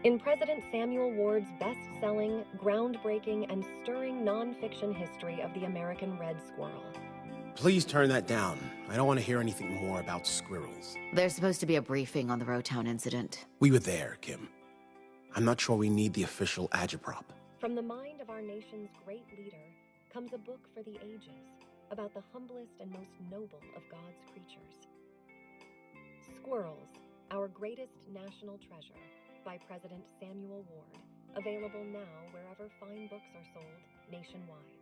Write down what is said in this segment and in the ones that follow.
In President Samuel Ward's best-selling, groundbreaking, and stirring non-fiction history of the American red squirrel. Please turn that down. I don't want to hear anything more about squirrels. There's supposed to be a briefing on the Rotown incident. We were there, Kim. I'm not sure we need the official agitprop. From the mind of our nation's great leader comes a book for the ages about the humblest and most noble of God's creatures. Squirrels, Our Greatest National Treasure, by President Samuel Ward. Available now wherever fine books are sold nationwide.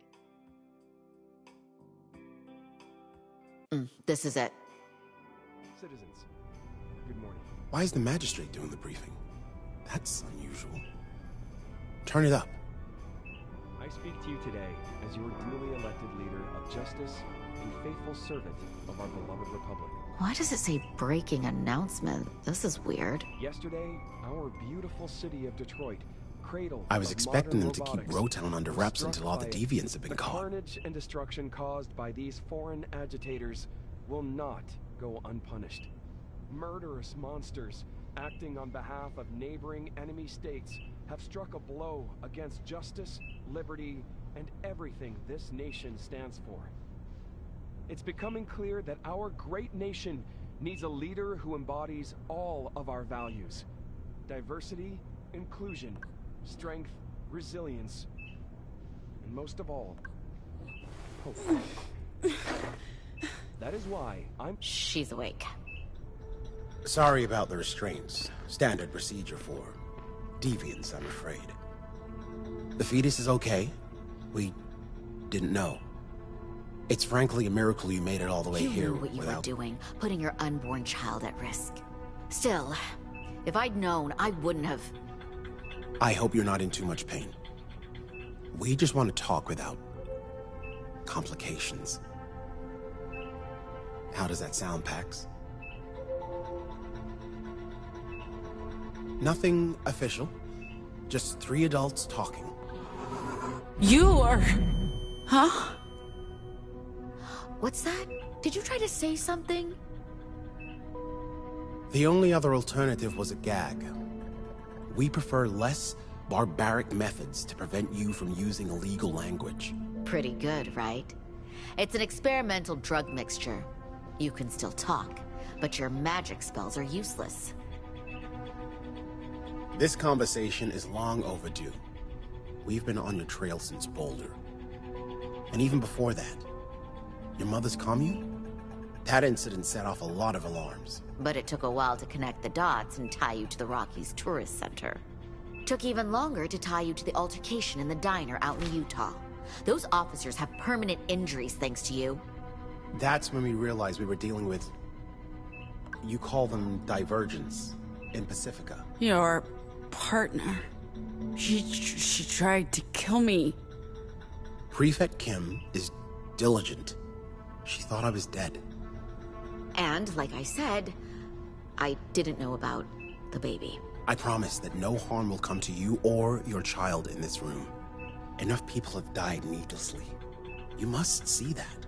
This is it. Citizens, good morning. Why is the magistrate doing the briefing? That's unusual. Turn it up. I speak to you today as your duly elected leader of justice and faithful servant of our beloved republic. Why does it say breaking announcement? This is weird. Yesterday, our beautiful city of Detroit, cradle I was of expecting them modern to keep robotics, Rotown under was wraps struck until all the by deviants have been the caught. carnage and destruction caused by these foreign agitators will not go unpunished. Murderous monsters acting on behalf of neighboring enemy states have struck a blow against justice, liberty, and everything this nation stands for. It's becoming clear that our great nation needs a leader who embodies all of our values: diversity, inclusion, strength, resilience, and most of all, hope. That is why She's awake. Sorry about the restraints. Standard procedure for deviants, I'm afraid. The fetus is okay. We didn't know. It's frankly a miracle you made it all the way You here knew what you without... were doing, putting your unborn child at risk. Still, if I'd known, I wouldn't have... I hope you're not in too much pain. We just want to talk without complications. How does that sound, Pax? Nothing official. Just 3 adults talking. You are... Huh? What's that? Did you try to say something? The only other alternative was a gag. We prefer less barbaric methods to prevent you from using illegal language. Pretty good, right? It's an experimental drug mixture. You can still talk, but your magic spells are useless. This conversation is long overdue. We've been on your trail since Boulder. And even before that, your mother's commune? That incident set off a lot of alarms. But it took a while to connect the dots and tie you to the Rockies Tourist Center. Took even longer to tie you to the altercation in the diner out in Utah. Those officers have permanent injuries thanks to you. That's when we realized we were dealing with... You call them divergents in Pacifica. Your partner. She tried to kill me. Prefect Kim is diligent. She thought I was dead. And, like I said, I didn't know about the baby. I promise that no harm will come to you or your child in this room. Enough people have died needlessly. You must see that.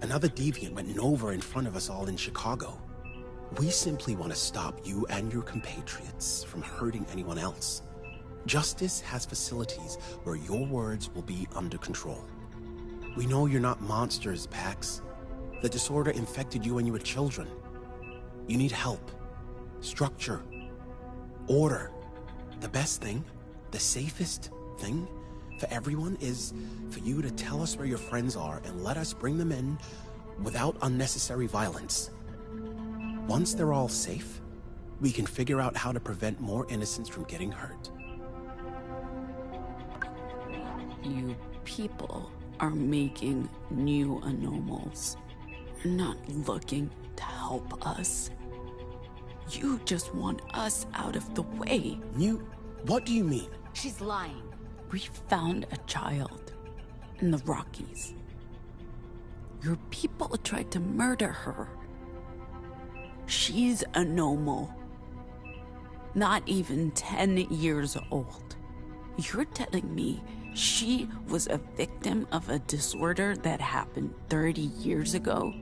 Another deviant went over in front of us all in Chicago. We simply want to stop you and your compatriots from hurting anyone else. Justice has facilities where your words will be under control. We know you're not monsters, Pax. The disorder infected you when you were children. You need help, structure, order. The best thing, the safest thing for everyone is for you to tell us where your friends are and let us bring them in without unnecessary violence. Once they're all safe, we can figure out how to prevent more innocents from getting hurt. You people are making new anomals. You're not looking to help us. You just want us out of the way. What do you mean? She's lying. We found a child in the Rockies. Your people tried to murder her. She's a normal. Not even 10 years old. You're telling me she was a victim of a disorder that happened 30 years ago?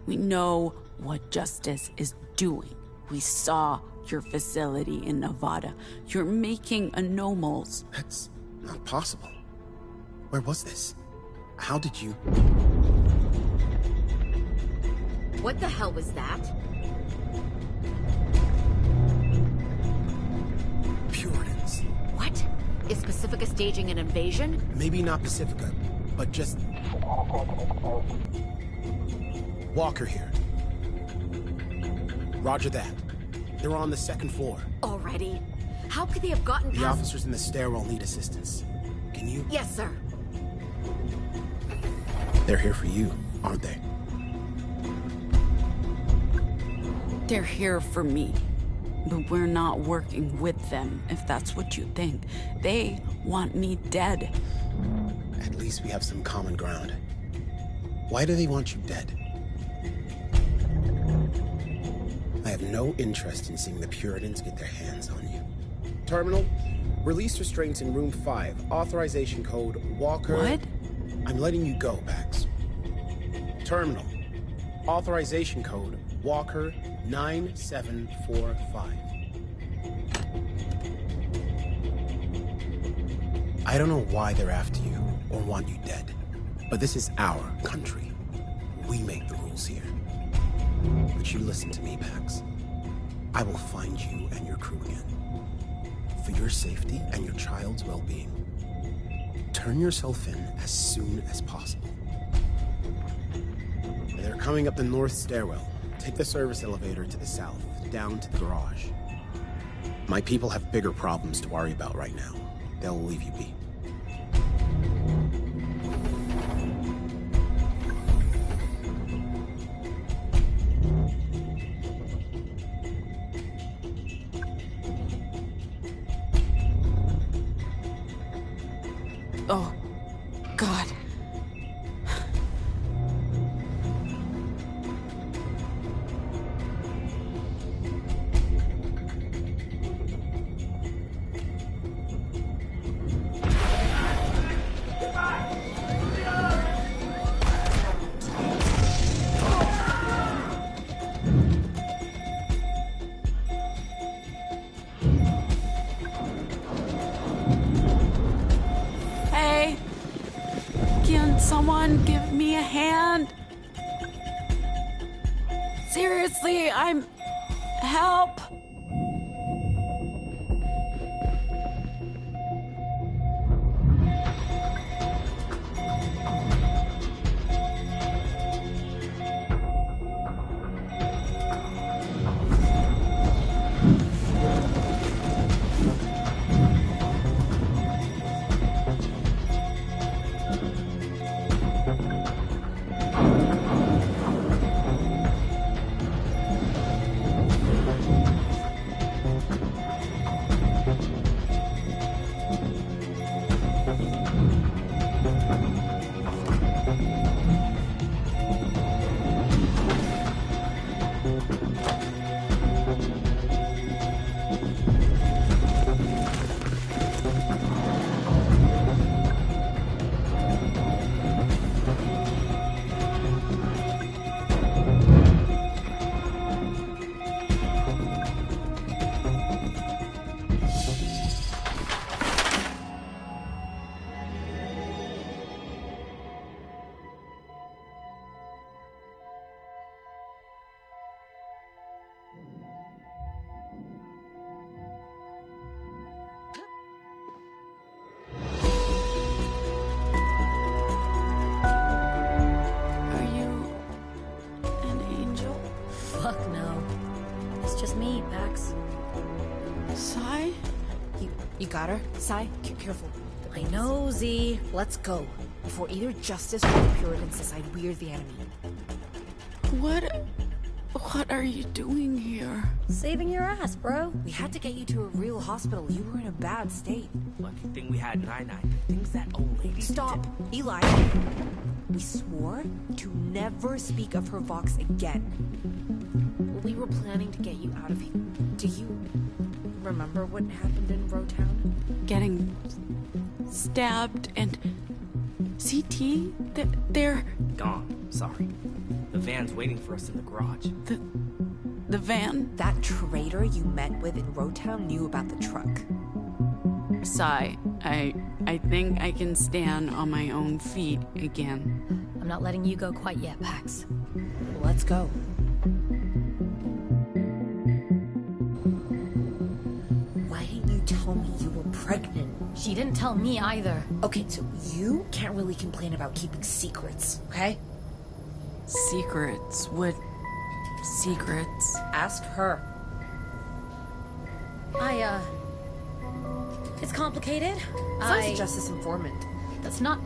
We know what justice is doing. We saw your facility in Nevada. You're making anomals. That's not possible. Where was this? How did you... What the hell was that? Puritans. What? Is Pacifica staging an invasion? Maybe not Pacifica, but just... Walker here. Roger that. They're on the second floor. Already? How could they have gotten The past... officers in the stairwell need assistance. Can you... Yes, sir. They're here for you, aren't they? They're here for me. But we're not working with them, if that's what you think. They want me dead. At least we have some common ground. Why do they want you dead? I have no interest in seeing the Puritans get their hands on you. Terminal, release restraints in room 5. Authorization code Walker... What? I'm letting you go, Pax. Terminal, authorization code Walker 9745. I don't know why they're after you or want you dead, but this is our country. We make the rules here. But you listen to me, Pax. I will find you and your crew again. For your safety and your child's well-being, turn yourself in as soon as possible. They're coming up the north stairwell. Take the service elevator to the south, down to the garage. My people have bigger problems to worry about right now. They'll leave you be. Oh, God. Someone give me a hand. Seriously, help. You got her? Sai, careful. I know, Z. Let's go. Before either Justice or the Puritans decide we're the enemy. What are you doing here? Saving your ass, bro. We had to get you to a real hospital. You were in a bad state. Lucky thing we had 9-9. Things that old lady Stop! Eli! We swore to never speak of her Vox again. We were planning to get you out of here. Do you remember what happened in Rowtown? Getting stabbed and... CT? They're... Gone. Sorry. The van's waiting for us in the garage. The van? That traitor you met with in Rotown knew about the truck. Sigh. I think I can stand on my own feet again. I'm not letting you go quite yet, Pax. Let's go. Why didn't you tell me you were pregnant? She didn't tell me either. Okay, so you can't really complain about keeping secrets, okay? Secrets? What secrets? Ask her. It's complicated. Sounds a justice informant. That's not...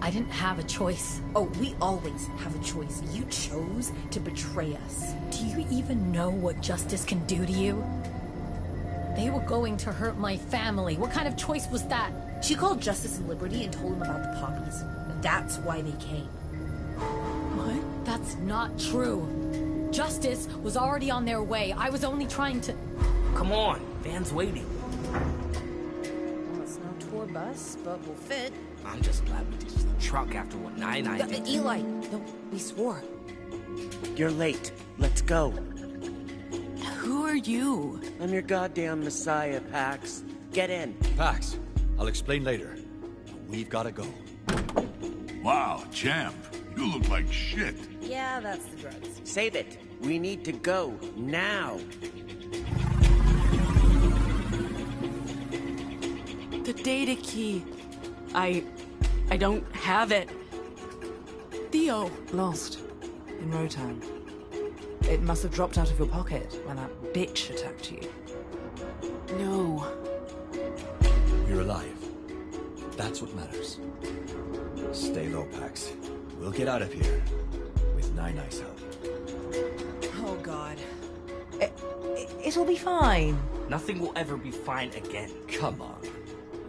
I didn't have a choice. Oh, we always have a choice. You chose to betray us. Do you even know what justice can do to you? They were going to hurt my family. What kind of choice was that? She called Justice and Liberty and told them about the poppies. That's why they came. What? That's not true. Justice was already on their way. I was only trying to... Come on, van's waiting. Well, it's no tour bus, but we'll fit. I'm just glad we ditched the truck after what Nine did. Eli, no, we swore. You're late. Let's go. Who are you? I'm your goddamn messiah, Pax. Get in. Pax, I'll explain later. We've gotta go. Wow, champ. You look like shit. Yeah, that's the drugs. Save it. We need to go now. The data key. I don't have it. Theo. Lost. In Rotown. It must have dropped out of your pocket when that bitch attacked you. No. You're alive. That's what matters. Stay low, Pax. We'll get out of here. With Nine-Eye's help. Oh, God. It'll be fine. Nothing will ever be fine again. Come on.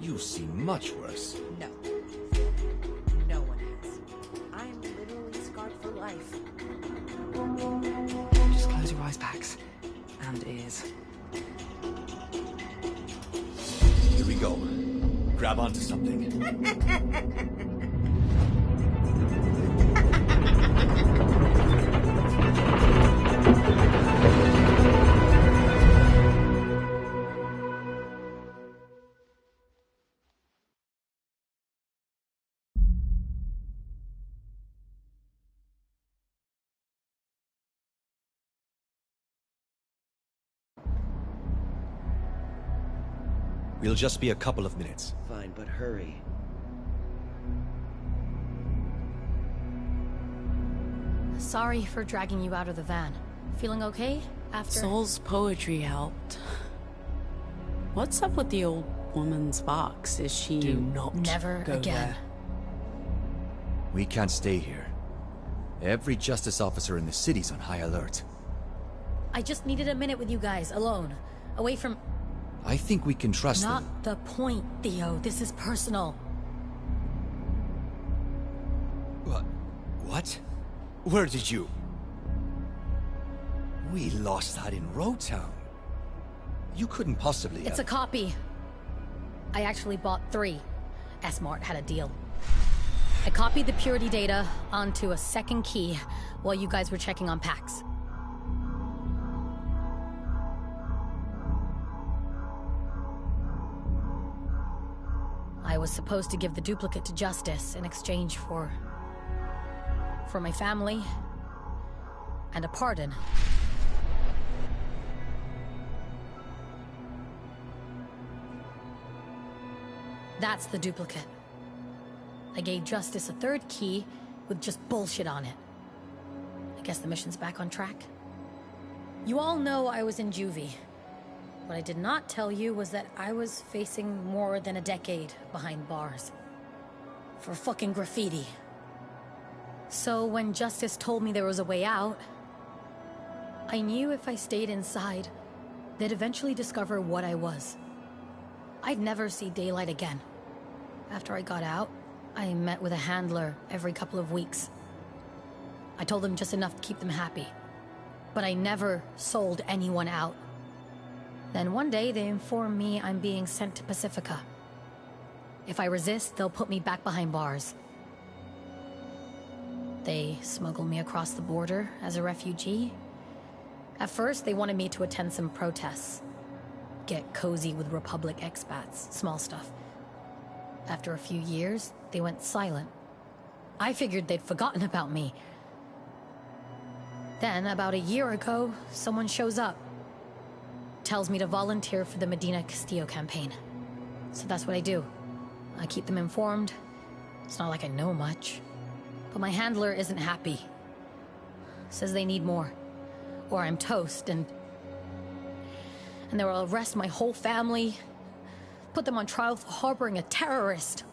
You seem much worse. No. No one has. I'm literally scarred for life. Just close your eyes, Pax. And ears. Here we go. Grab onto something. We'll just be a couple of minutes. Fine, but hurry. Sorry for dragging you out of the van. Feeling okay after... Soul's poetry helped. What's up with the old woman's box? Is she... Do not Never go again. there. We can't stay here. Every justice officer in the city's on high alert. I just needed a minute with you guys, alone. Away from... I think we can trust them. Not the point, Theo. This is personal. What? Where did you... We lost that in Rotown. You couldn't possibly It's a copy. I actually bought 3. S-Mart had a deal. I copied the purity data onto a second key while you guys were checking on Pax. I was supposed to give the duplicate to Justice in exchange for my family and a pardon. That's the duplicate. I gave Justice a 3rd key with just bullshit on it. I guess the mission's back on track. You all know I was in juvie. What I did not tell you was that I was facing more than a decade behind bars. For fucking graffiti. So when Justice told me there was a way out, I knew if I stayed inside, they'd eventually discover what I was. I'd never see daylight again. After I got out, I met with a handler every couple of weeks. I told them just enough to keep them happy. But I never sold anyone out. Then one day they informed me I'm being sent to Pacifica. If I resist, they'll put me back behind bars. They smuggled me across the border as a refugee At first, they wanted me to attend some protests. Get cozy with Republic expats, small stuff. After a few years, they went silent. I figured they'd forgotten about me. Then, about a year ago, someone shows up. Tells me to volunteer for the Medina Castillo campaign. So that's what I do. I keep them informed. It's not like I know much. But my handler isn't happy. Says they need more. Or I'm toast, and they will arrest my whole family. Put them on trial for harboring a terrorist.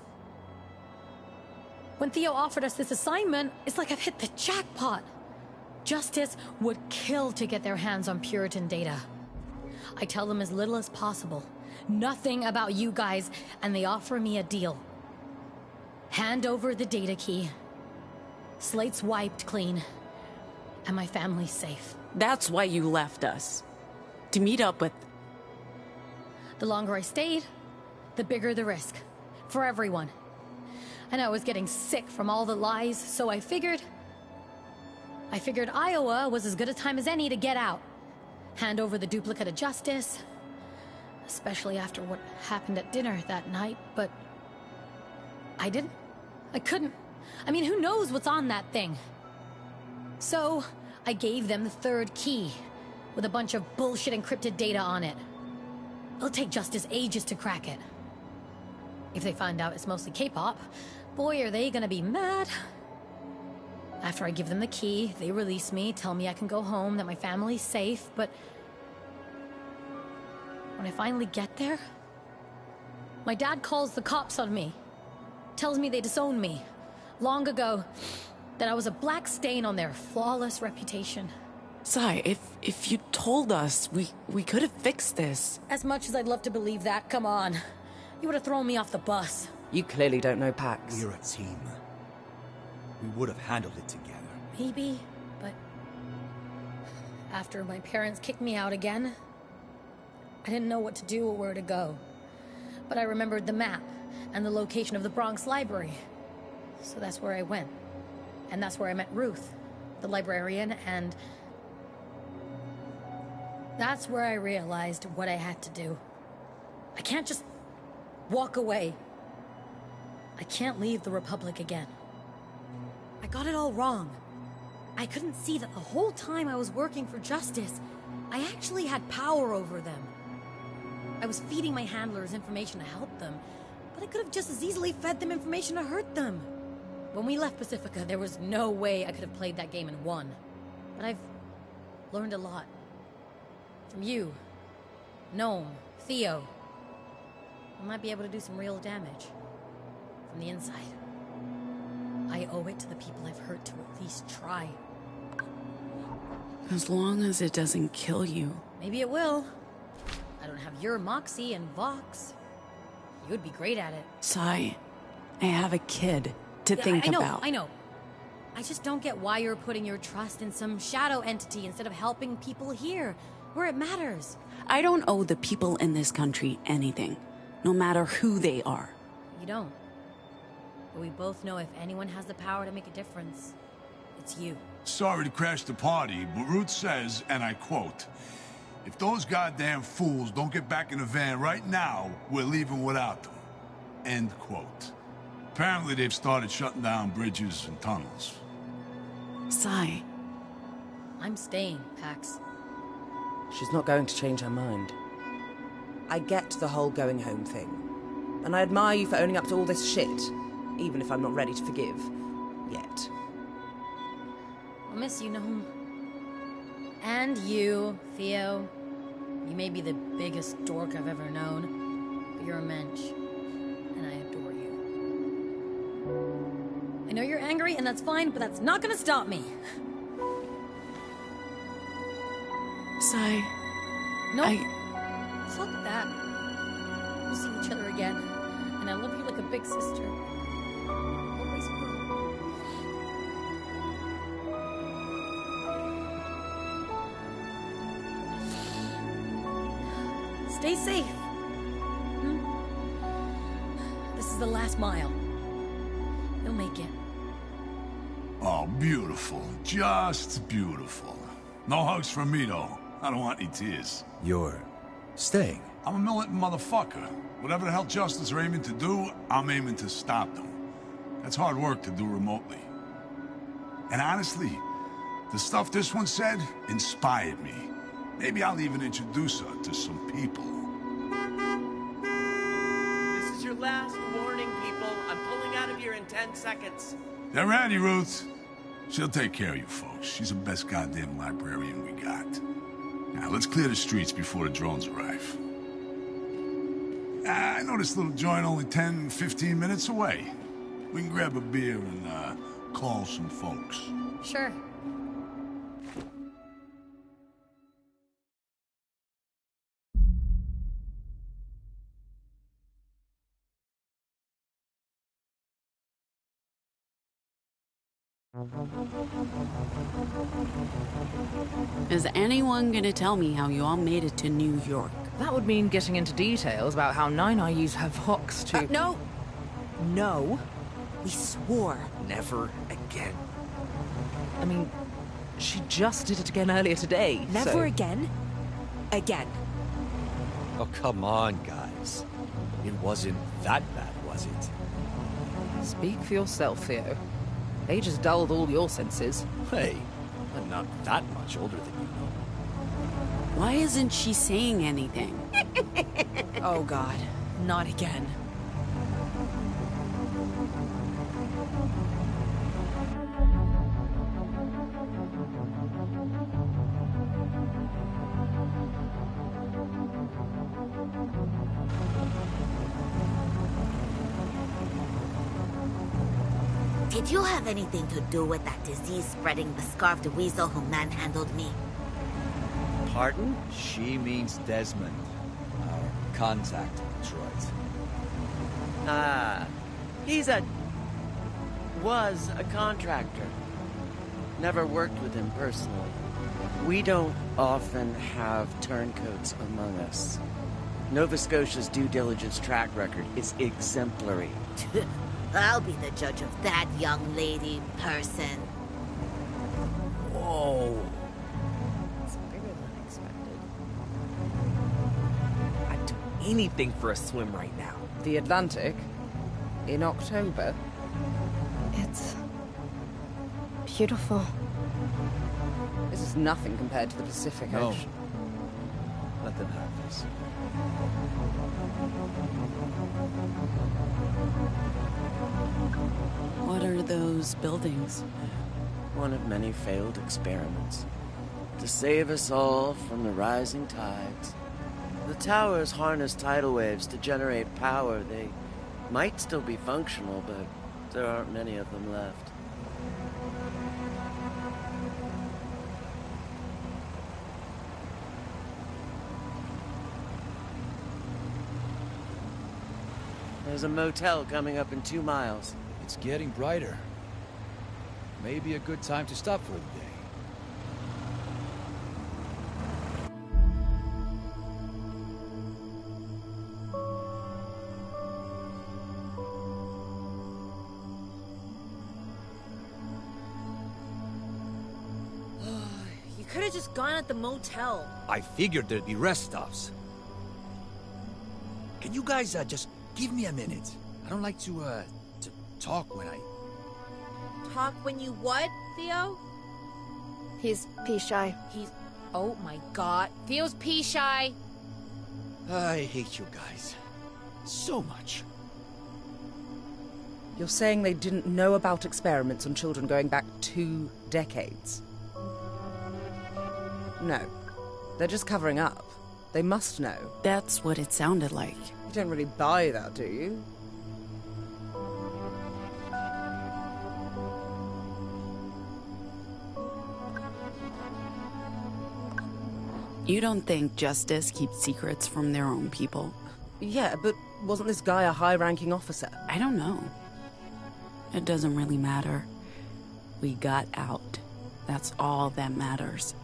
When Theo offered us this assignment, it's like I've hit the jackpot. Justice would kill to get their hands on Puritan data. I tell them as little as possible. Nothing about you guys, and they offer me a deal. Hand over the data key. Slate's wiped clean. And my family's safe. That's why you left us. To meet up with... The longer I stayed, the bigger the risk. For everyone. And I was getting sick from all the lies, so I figured Iowa was as good a time as any to get out. Hand over the duplicate of justice. Especially after what happened at dinner that night, but... I didn't. I couldn't. I mean, who knows what's on that thing? So, I gave them the third key, with a bunch of bullshit encrypted data on it. It'll take Justice ages to crack it. If they find out it's mostly K-pop, boy, are they gonna be mad. After I give them the key, they release me, tell me I can go home, that my family's safe, but... when I finally get there, my dad calls the cops on me. Tells me they disowned me, long ago, that I was a black stain on their flawless reputation. Sai, if you told us, we could have fixed this. As much as I'd love to believe that, come on. You would have thrown me off the bus. You clearly don't know Pax. We're a team. We would have handled it together. Maybe, but... after my parents kicked me out again, I didn't know what to do or where to go. But I remembered the map and the location of the Bronx Library. So that's where I went. And that's where I met Ruth, the librarian, and... that's where I realized what I had to do. I can't just walk away. I can't leave the Republic again. I got it all wrong. I couldn't see that the whole time I was working for justice, I actually had power over them. I was feeding my handlers information to help them, but I could have just as easily fed them information to hurt them. When we left Pacifica, there was no way I could have played that game and won. But I've learned a lot. From you, Gnome, Theo. I might be able to do some real damage. From the inside. I owe it to the people I've hurt to at least try. As long as it doesn't kill you. Maybe it will. I don't have your moxie and Vox. You'd be great at it. Sai, I have a kid to think about. I know. I just don't get why you're putting your trust in some shadow entity instead of helping people here, where it matters. I don't owe the people in this country anything, no matter who they are. You don't. But we both know if anyone has the power to make a difference, it's you. Sorry to crash the party, but Ruth says, and I quote, "If those goddamn fools don't get back in the van right now, we're leaving without them." End quote. Apparently they've started shutting down bridges and tunnels. Sai. I'm staying, Pax. She's not going to change her mind. I get the whole going home thing. And I admire you for owning up to all this shit, even if I'm not ready to forgive. Yet. I'll miss you, Gnome. And you, Theo. You may be the biggest dork I've ever known, but you're a mensch. And I adore you. I know you're angry, and that's fine, but that's not gonna stop me. Sai. No. Fuck that. We'll see each other again. And I love you like a big sister. Always will. Stay safe. This is the last mile. You'll make it. Oh, beautiful. Just beautiful. No hugs from me, though. I don't want any tears. You're staying? I'm a militant motherfucker. Whatever the hell Justice are aiming to do, I'm aiming to stop them. That's hard work to do remotely. And honestly, the stuff this one said inspired me. Maybe I'll even introduce her to some people. This is your last warning, people. I'm pulling out of here in 10 seconds. They're ready, Ruth. She'll take care of you folks. She's the best goddamn librarian we got. Now, let's clear the streets before the drones arrive. I know this little joint only 10, 15 minutes away. We can grab a beer and, call some folks. Sure. Is anyone gonna tell me how you all made it to New York? That would mean getting into details about how 9 used her Vox to... No! No. We swore. Never again. I mean, she just did it again earlier today, Never so... again. Again. Oh, come on, guys. It wasn't that bad, was it? Speak for yourself, Theo. Age has dulled all your senses. Hey, I'm not that much older than you know. Why isn't she saying anything? Oh God, not again. Did you have anything to do with that disease-spreading bescarved weasel who manhandled me? Pardon? She means Desmond, our contact droid. Ah, was a contractor. Never worked with him personally. We don't often have turncoats among us. Nova Scotia's due diligence track record is exemplary. I'll be the judge of that young lady person. Whoa. It's bigger than expected. I'd do anything for a swim right now. The Atlantic? In October? It's beautiful. This is nothing compared to the Pacific No. Ocean. Let them have this. What are those buildings? One of many failed experiments. To save us all from the rising tides. The towers harness tidal waves to generate power. They might still be functional, but there aren't many of them left. There's a motel coming up in 2 miles. It's getting brighter. Maybe a good time to stop for the day. You could have just gone at the motel. I figured there'd be rest stops. Can you guys just give me a minute? I don't like to talk when I... Talk when you what, Theo? He's pea-shy. He's... Oh my God. Theo's pea-shy. I hate you guys. So much. You're saying they didn't know about experiments on children going back 2 decades? No. They're just covering up. They must know. That's what it sounded like. You don't really buy that, do you? You don't think Justice keeps secrets from their own people? Yeah, but wasn't this guy a high-ranking officer? I don't know. It doesn't really matter. We got out. That's all that matters.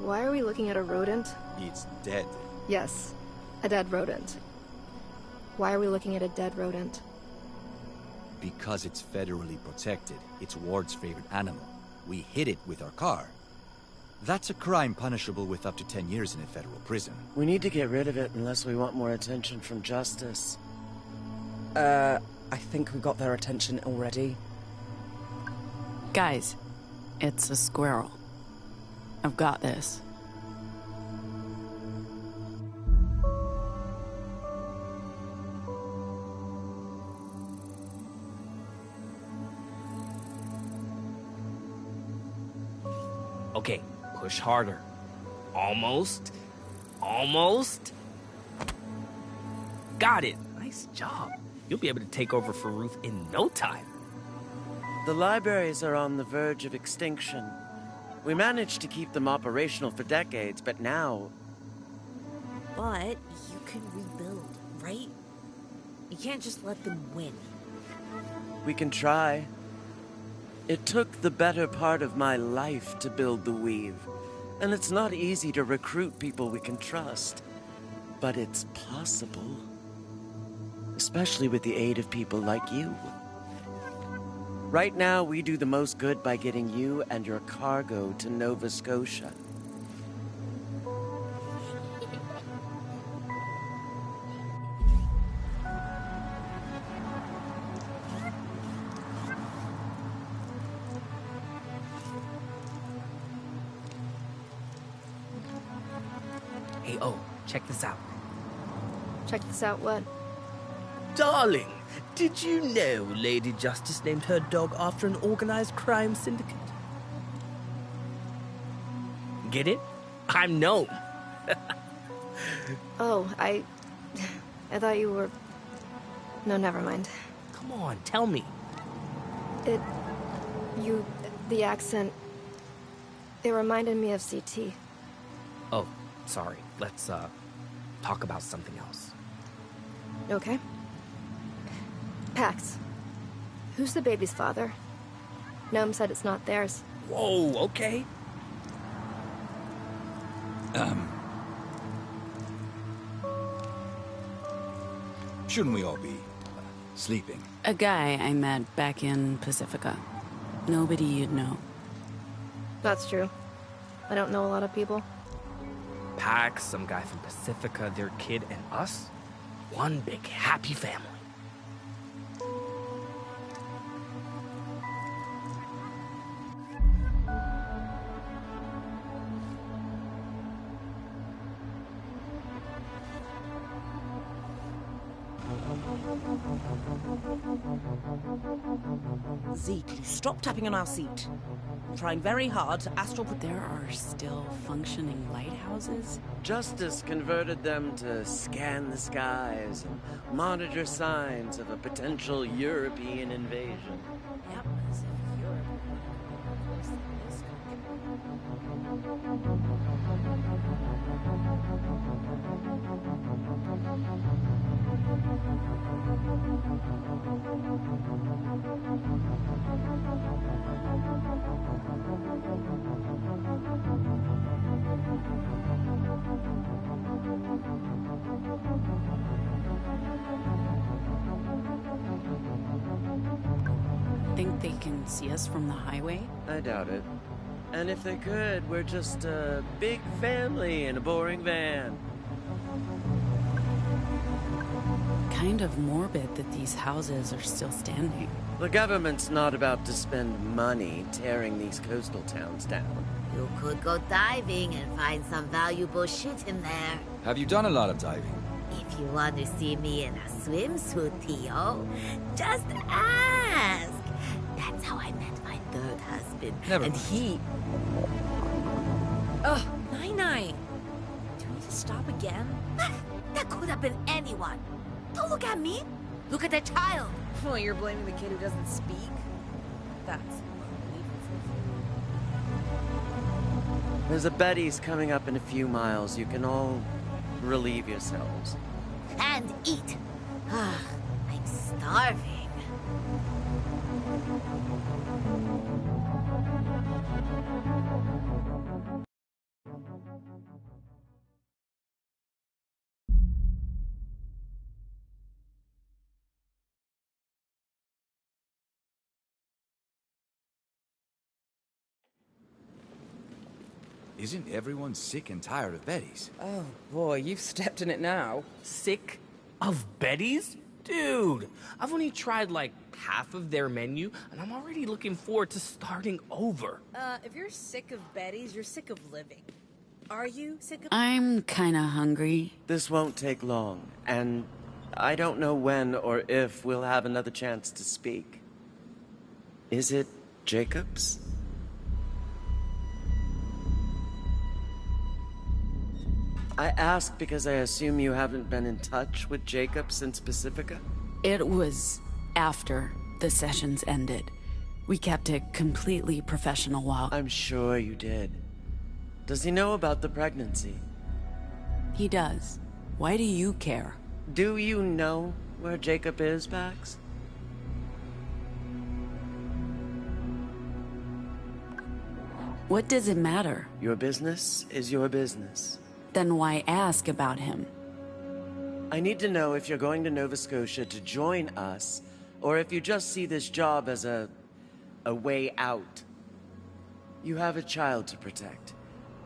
Why are we looking at a rodent? It's dead. Yes, a dead rodent. Why are we looking at a dead rodent? Because it's federally protected. It's Ward's favorite animal. We hit it with our car. That's a crime punishable with up to 10 years in a federal prison. We need to get rid of it unless we want more attention from Justice. I think we got their attention already. Guys, it's a squirrel. I've got this. Okay, push harder. Almost. Almost. Got it. Nice job. You'll be able to take over for Ruth in no time. The libraries are on the verge of extinction. We managed to keep them operational for decades, but now... But you can rebuild, right? You can't just let them win. We can try. It took the better part of my life to build the Weave, and it's not easy to recruit people we can trust. But it's possible. Especially with the aid of people like you. Right now, we do the most good by getting you and your cargo to Nova Scotia. Hey, oh, check this out. Check this out, what? Darling, did you know Lady Justice named her dog after an organized crime syndicate? Get it? I'm known. Oh, I thought you were... No, never mind. Come on, tell me. The accent... It reminded me of CT. Oh, sorry. Let's, talk about something else. Okay. Pax, who's the baby's father? Gnome said it's not theirs. Whoa, okay. Shouldn't we all be sleeping? A guy I met back in Pacifica. Nobody you'd know. That's true. I don't know a lot of people. Pax, some guy from Pacifica, their kid, and us. One big happy family. Z, stop tapping on our seat. I'm trying very hard to astral... There are still functioning lighthouses? Justice converted them to scan the skies and monitor signs of a potential European invasion. Yep, as if Europe were worse than this Think they can see us from the highway? I doubt it. And if they could, we're just a big family in a boring van. Kind of morbid that these houses are still standing. The government's not about to spend money tearing these coastal towns down. You could go diving and find some valuable shit in there. Have you done a lot of diving? If you want to see me in a swimsuit, Theo, just ask. That's how I met my third husband. Never and mind. he... Ugh, Nine. Do we need to stop again? That could have been anyone. Don't look at me. Look at the child. Oh, you're blaming the kid who doesn't speak? That's unbelievable. There's a Betty's coming up in a few miles. You can all relieve yourselves. And eat. I'm starving. Isn't everyone sick and tired of Betty's? Oh boy, you've stepped in it now. Sick of Betty's? Dude, I've only tried like half of their menu, and I'm already looking forward to starting over. If you're sick of Betty's, you're sick of living. Are you sick of... I'm kinda hungry. This won't take long, and I don't know when or if we'll have another chance to speak. Is it Jacobs? I ask because I assume you haven't been in touch with Jacobs since Pacifica? It was after the sessions ended. We kept it completely professional while... I'm sure you did. Does he know about the pregnancy? He does. Why do you care? Do you know where Jacob is, Pax? What does it matter? Your business is your business. Then why ask about him? I need to know if you're going to Nova Scotia to join us, or if you just see this job as a way out. You have a child to protect.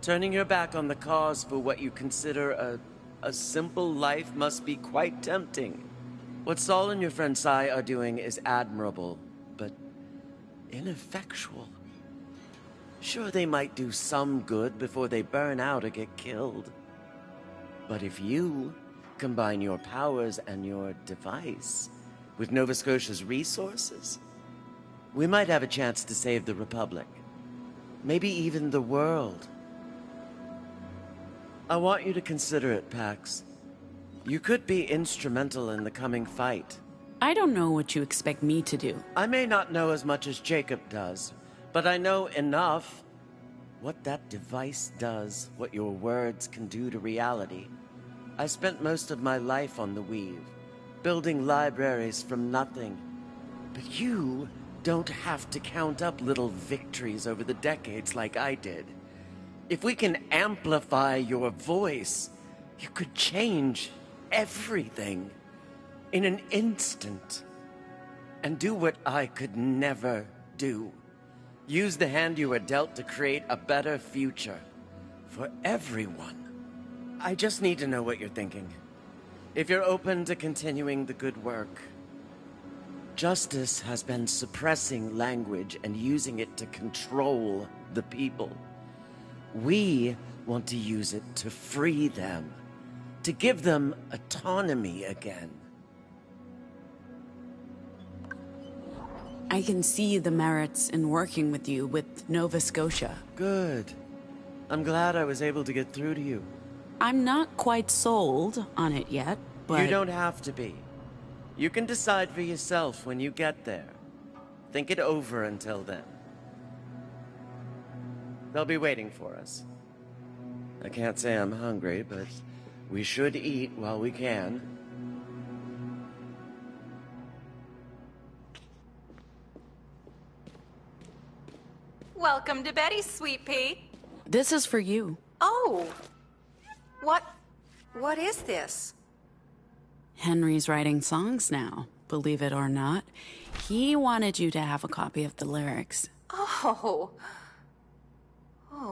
Turning your back on the cause for what you consider a simple life must be quite tempting. What Saul and your friend Sai are doing is admirable, but ineffectual. Sure, they might do some good before they burn out or get killed. But if you combine your powers and your device with Nova Scotia's resources, we might have a chance to save the Republic. Maybe even the world. I want you to consider it, Pax. You could be instrumental in the coming fight. I don't know what you expect me to do. I may not know as much as Jacob does, but I know enough. What that device does, what your words can do to reality. I spent most of my life on the Weave, building libraries from nothing. But you don't have to count up little victories over the decades like I did. If we can amplify your voice, you could change everything in an instant. And do what I could never do. Use the hand you were dealt to create a better future for everyone. I just need to know what you're thinking. If you're open to continuing the good work. Justice has been suppressing language and using it to control the people. We want to use it to free them, to give them autonomy again. I can see the merits in working with you with Nova Scotia. Good. I'm glad I was able to get through to you. I'm not quite sold on it yet, but... You don't have to be. You can decide for yourself when you get there. Think it over until then. They'll be waiting for us. I can't say I'm hungry, but we should eat while we can. Welcome to Betty's, Sweet Pea. This is for you. Oh! What is this? Henry's writing songs now, believe it or not. He wanted you to have a copy of the lyrics. Oh,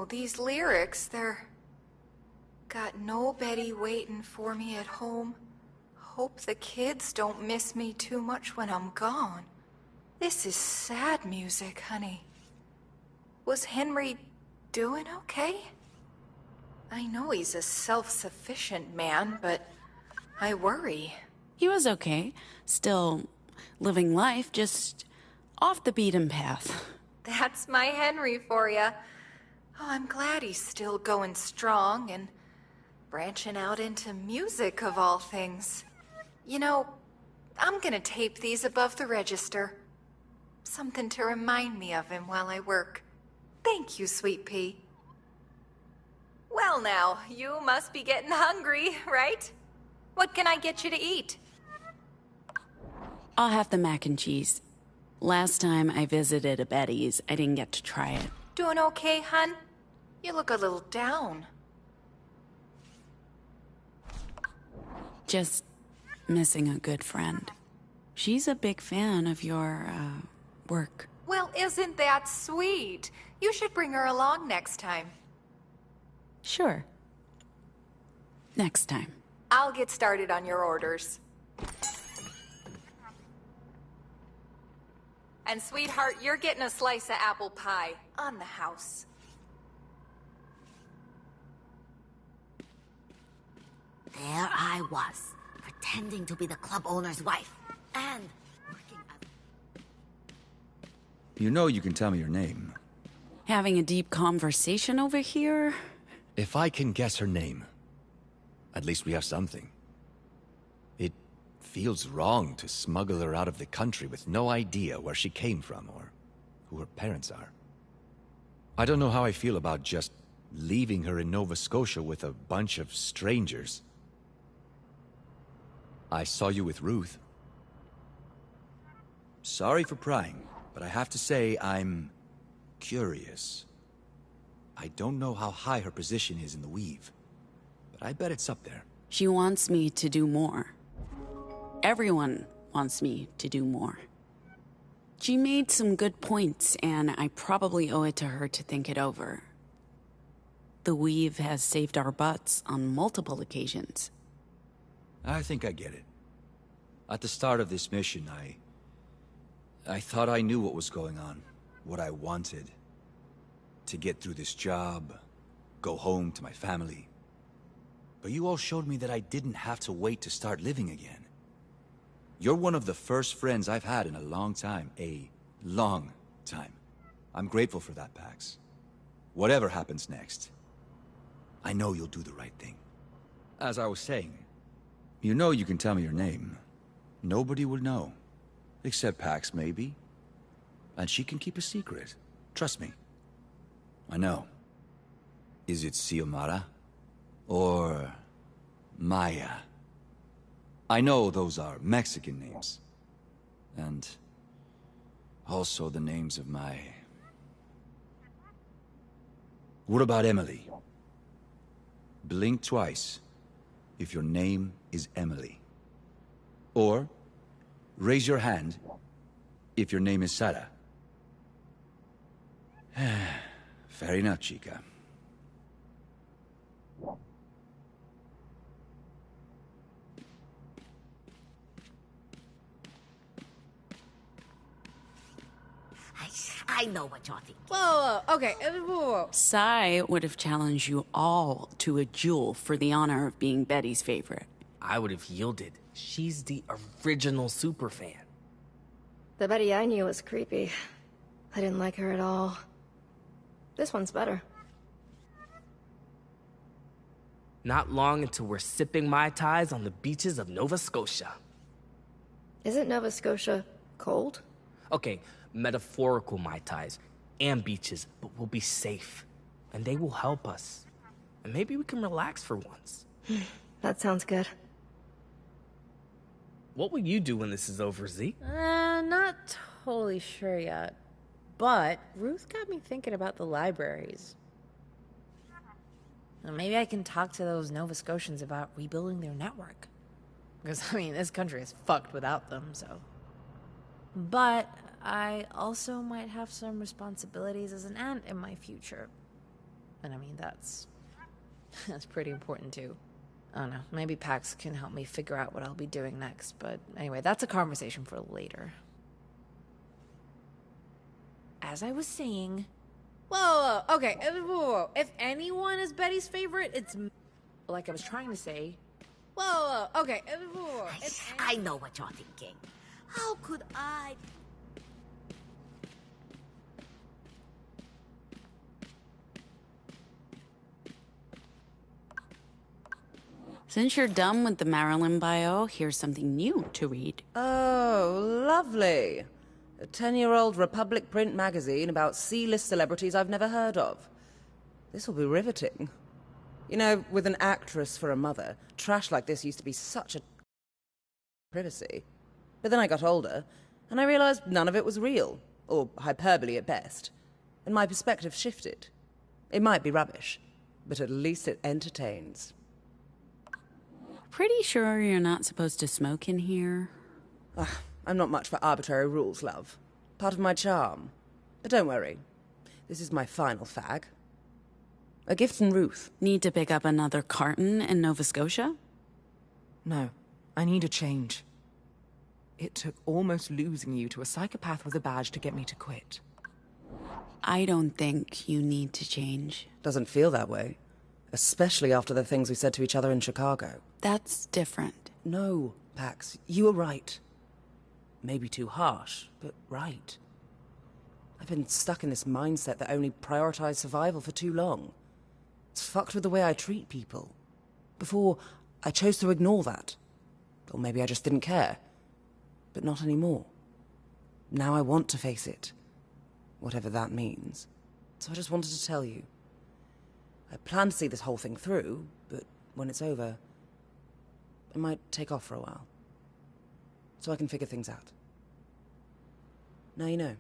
these lyrics, they're... Got no Betty waiting for me at home. Hope the kids don't miss me too much when I'm gone. This is sad music, honey. Was Henry doing okay? I know he's a self-sufficient man, but I worry. He was okay. Still living life, just off the beaten path. That's my Henry for ya. Oh, I'm glad he's still going strong and branching out into music of all things. You know, I'm gonna tape these above the register. Something to remind me of him while I work. Thank you, Sweet Pea. Well now, you must be getting hungry, right? What can I get you to eat? I'll have the mac and cheese. Last time I visited a Betty's, I didn't get to try it. Doing okay, hun? You look a little down. Just missing a good friend. She's a big fan of your, work. Well, isn't that sweet? You should bring her along next time. Sure. Next time. I'll get started on your orders. And sweetheart, you're getting a slice of apple pie on the house. There I was, pretending to be the club owner's wife, and working as... You know you can tell me your name. Having a deep conversation over here? If I can guess her name, at least we have something. It feels wrong to smuggle her out of the country with no idea where she came from or who her parents are. I don't know how I feel about just leaving her in Nova Scotia with a bunch of strangers. I saw you with Ruth. Sorry for prying, but I have to say I'm curious. I don't know how high her position is in the Weave, but I bet it's up there. She wants me to do more. Everyone wants me to do more. She made some good points, and I probably owe it to her to think it over. The Weave has saved our butts on multiple occasions. I think I get it. At the start of this mission, I thought I knew what was going on, what I wanted. To get through this job, go home to my family. But you all showed me that I didn't have to wait to start living again. You're one of the first friends I've had in a long time. A long time. I'm grateful for that, Pax. Whatever happens next, I know you'll do the right thing. As I was saying, you know you can tell me your name. Nobody will know. Except Pax, maybe. And she can keep a secret. Trust me. I know. Is it Xiomara? Or... Maya? I know those are Mexican names. And... also the names of my... What about Emily? Blink twice if your name is Emily. Or, raise your hand if your name is Sarah. Fair enough, chica. I know what you're thinking. Whoa, okay, whoa. Sai would have challenged you all to a duel for the honor of being Betty's favorite. I would have yielded. She's the original superfan. The Betty I knew was creepy. I didn't like her at all. This one's better. Not long until we're sipping Mai Tais on the beaches of Nova Scotia. Isn't Nova Scotia cold? Okay, metaphorical Mai Tais and beaches, but we'll be safe. And they will help us. And maybe we can relax for once. That sounds good. What will you do when this is over, Z? Not totally sure yet. But Ruth got me thinking about the libraries. Well, maybe I can talk to those Nova Scotians about rebuilding their network. Because, I mean, this country is fucked without them, so... But I also might have some responsibilities as an aunt in my future. And I mean, that's pretty important too. I don't know, maybe Pax can help me figure out what I'll be doing next. But anyway, that's a conversation for later. As I was saying... Whoa, okay, whoa. If anyone is Betty's favorite, it's... Like I was trying to say... Whoa, okay, whoa. I know what you're thinking. How could I... Since you're done with the Marilyn bio, here's something new to read. Oh, lovely. A 10-year-old Republic print magazine about C-list celebrities I've never heard of. This will be riveting. You know, with an actress for a mother, trash like this used to be such a... privacy. But then I got older, and I realized none of it was real, or hyperbole at best. And my perspective shifted. It might be rubbish, but at least it entertains. Pretty sure you're not supposed to smoke in here? I'm not much for arbitrary rules, love. Part of my charm. But don't worry. This is my final fag. A gift from Ruth. Need to pick up another carton in Nova Scotia? No, I need a change. It took almost losing you to a psychopath with a badge to get me to quit. I don't think you need to change. Doesn't feel that way. Especially after the things we said to each other in Chicago. That's different. No, Pax, you were right. Maybe too harsh, but right. I've been stuck in this mindset that only prioritized survival for too long. It's fucked with the way I treat people. Before, I chose to ignore that. Or maybe I just didn't care. But not anymore. Now I want to face it. Whatever that means. So I just wanted to tell you. I plan to see this whole thing through, but when it's over, I might take off for a while. So I can figure things out. Now you know.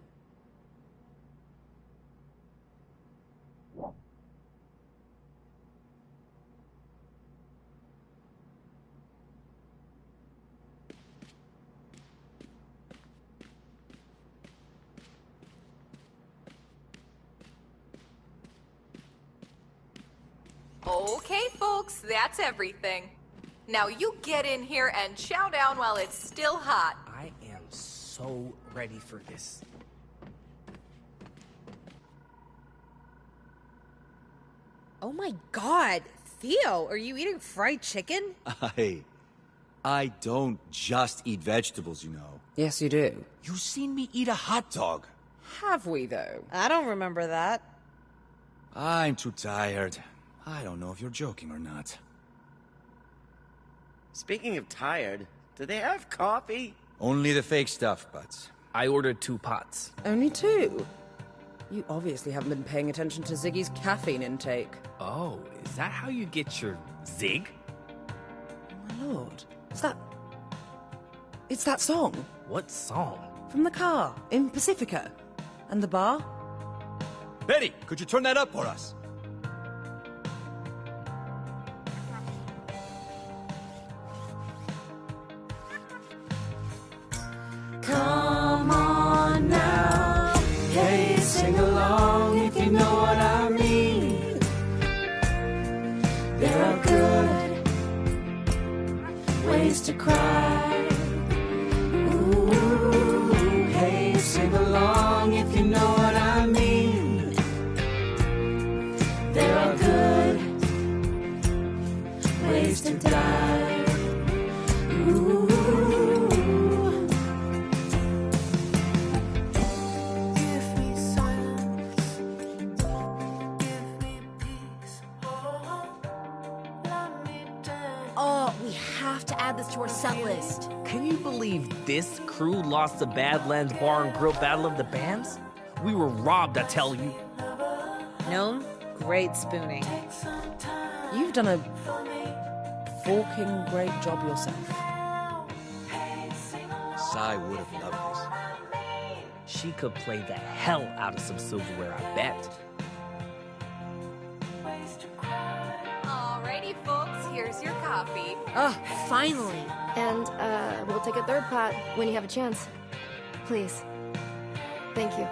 Okay, folks, that's everything. Now you get in here and chow down while it's still hot. I am so ready for this. Oh my god! Theo, are you eating fried chicken? I don't just eat vegetables, you know. Yes, you do. You seen me eat a hot dog. Have we, though? I don't remember that. I'm too tired. I don't know if you're joking or not. Speaking of tired, do they have coffee? Only the fake stuff, Butts. I ordered 2 pots. Only 2? You obviously haven't been paying attention to Ziggy's caffeine intake. Oh, is that how you get your zig? My lord. It's that song. What song? From the car, in Pacifica. And the bar? Betty, could you turn that up for us? Come on now, hey, sing along if you know what I mean. There are good ways to cry. Ooh, hey, sing along if you know what I mean. There are good ways to die. Ooh. Add this to our set list. Can you believe this crew lost the Badlands Bar and Grill Battle of the Bands? We were robbed, I tell you. Gnome, great spooning. You've done a forking great job yourself. Sai would have loved this. She could play the hell out of some silverware, I bet. Alrighty, folks, here's your coffee. Oh, finally. And, we'll take a third pot when you have a chance. Please. Thank you.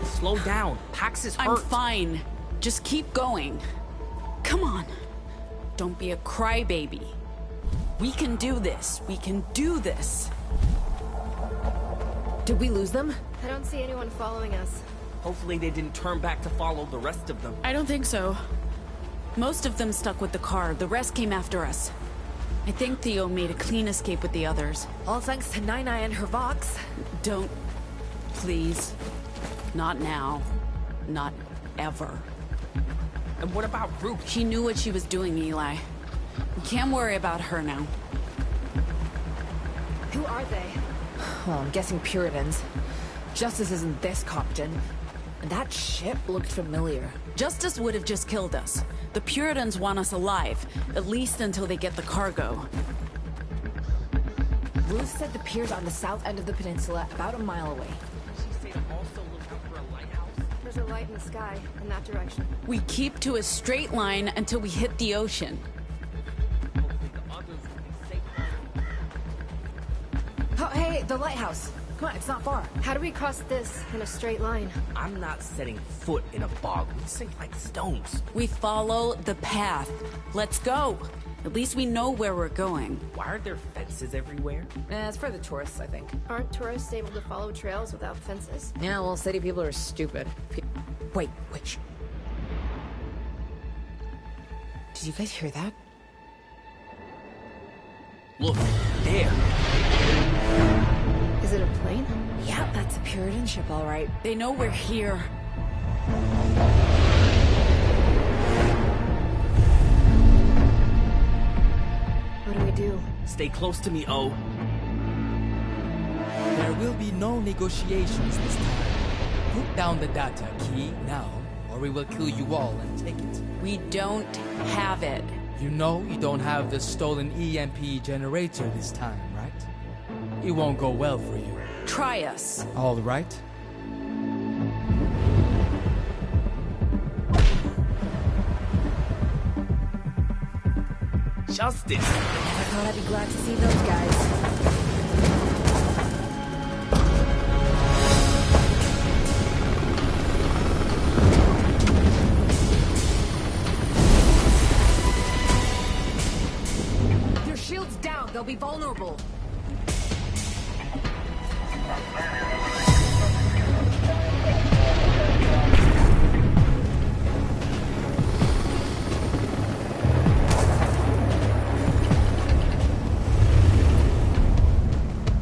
Slow down. Pax is hurt. I'm fine. Just keep going. Come on. Don't be a crybaby. We can do this. We can do this. Did we lose them? I don't see anyone following us. Hopefully they didn't turn back to follow the rest of them. I don't think so. Most of them stuck with the car. The rest came after us. I think Theo made a clean escape with the others. All thanks to Nine and her Vox. Don't. Please. Not now. Not ever. And what about Ruth? She knew what she was doing, Eli. We can't worry about her now. Who are they? Well, I'm guessing Puritans. Justice isn't this competent. And that ship looked familiar. Justice would have just killed us. The Puritans want us alive, at least until they get the cargo. Ruth said the pier's on the south end of the peninsula, about a mile away. She said also look out for a lighthouse. There's a light in the sky, in that direction. We keep to a straight line until we hit the ocean. Oh, hey, the lighthouse. Come on, it's not far. How do we cross this in a straight line? I'm not setting foot in a bog. We sink like stones. We follow the path. Let's go. At least we know where we're going. Why are there fences everywhere? It's for the tourists, I think. Aren't tourists able to follow trails without fences? Yeah, well, city people are stupid. Wait. Did you guys hear that? Look, there. Is it a plane? Yeah, that's a Puritan ship, all right. They know we're here. What do we do? Stay close to me, O. There will be no negotiations this time. Put down the data key now, or we will kill you all and take it. We don't have it. You know you don't have the stolen EMP generator this time, right? It won't go well for you. Try us. All right. Justice! I thought I'd be glad to see those guys. Their shield's down. They'll be vulnerable.